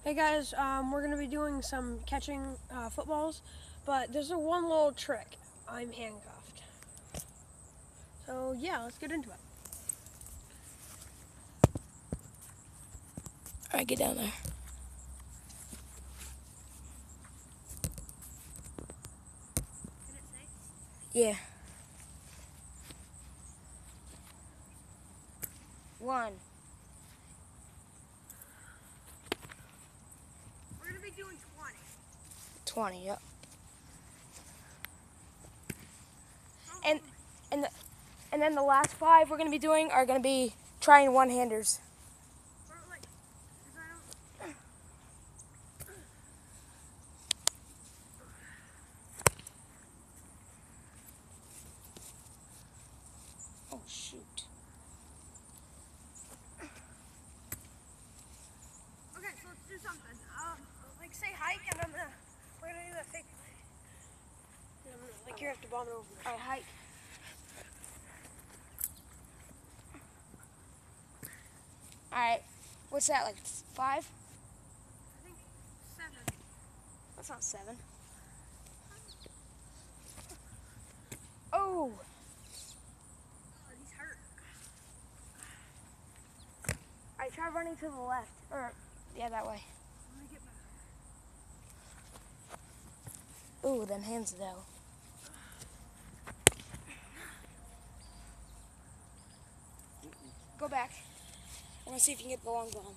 Hey guys, we're going to be doing some catching footballs, but there's one little trick. I'm handcuffed. So yeah, let's get into it. All right, get down there. Did it say? Yeah. 1. We're going to be doing 20. 20, yep. Oh, And then the last 5 we're gonna be doing are gonna be trying one-handers. or like, 'cause I don't... Oh shoot. Okay, so let's do something. Like say hike, and we're going to do that fake play. Like you have to bomb it over. All right, hike. All right. What's that, like 5? I think 7. That's not 7. Oh. Oh, he's hurt. All right, try running to the left. Or, yeah, that way. Let me get back. Ooh, them hands though. Go back. I want to see if you can get the long bomb.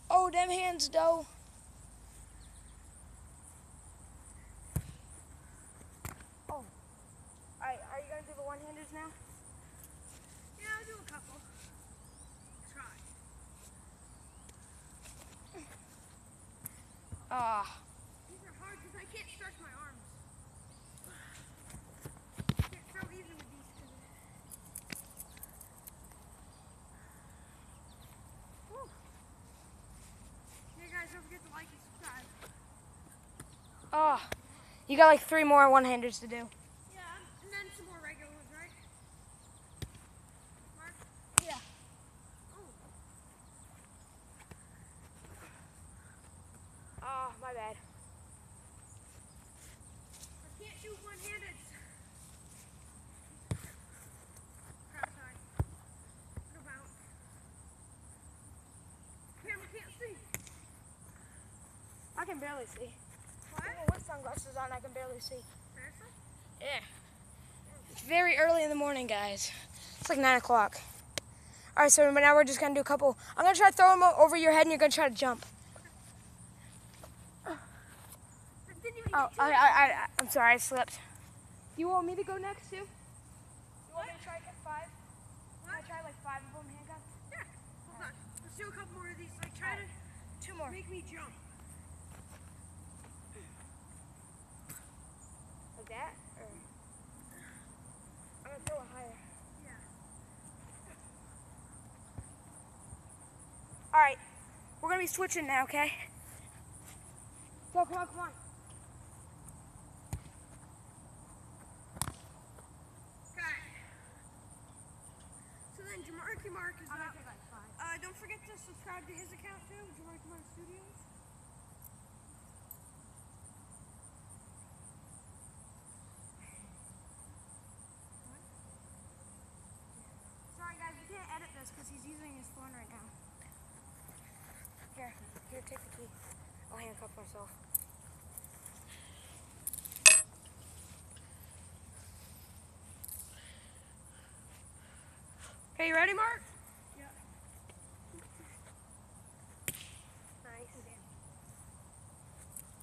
Oh, them hands though. Oh. All right, are you gonna do the one-handers now? Yeah, I'll do a couple. Try. These are hard because I can't stretch my arms. I can't throw even with these two. Whew. Hey guys, don't forget to like and subscribe. You got like 3 more one-handers to do. Yeah, and then some more regular ones, right? Mark? Yeah. Oh. My bad. I can't shoot one-handed. Crap, sorry. It'll bounce. Camera can't see. I can barely see. What? Even with sunglasses on, I can barely see. Seriously? Yeah. It's very early in the morning, guys. It's like 9 o'clock. All right, so now we're just gonna do a couple. I'm gonna try to throw them over your head, and you're gonna try to jump. I didn't even Oh, get to it. I'm sorry, I slipped. You want me to go next too? You What? want me to try 5? What? I try like 5 of them handcuffed. Yeah. Hold on. Let's do a couple more of these. Like, try to 2 more. make me jump. Like that? Or I'm gonna throw it higher. Yeah. All right, we're gonna be switching now, okay? Go, come on, come on. Okay. So then Jamarky Mark is I'm gonna up. take like 5. Don't forget to subscribe to his account too, Jamarky Mark Studios. Sorry guys, we can't edit this because he's using his phone right now. Here, take the key. I'll handcuff myself. Okay, you ready, Mark? Yeah. Nice.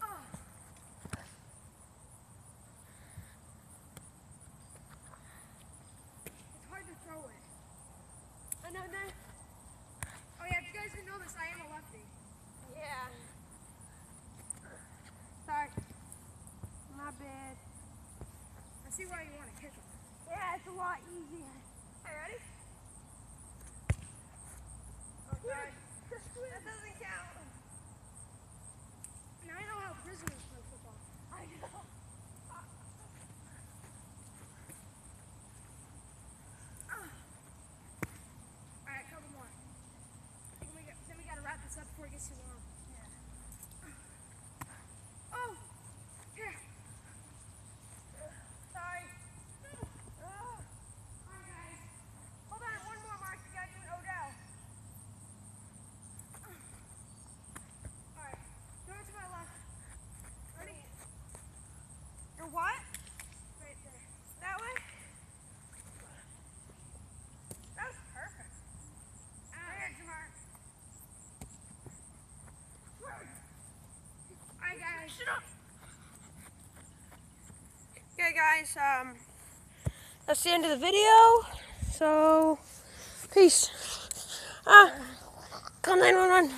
Oh. It's hard to throw it. I know that. Oh yeah, if you guys didn't know this, I am a lefty. Yeah. Sorry. My bad. I see why you want to kick him. Yeah, it's a lot easier. Hey, ready? Oh, sorry. That doesn't count. Now I know how prisoners play football. I know. Alright, couple more. I think we Okay, guys, that's the end of the video. So, peace. Call 911.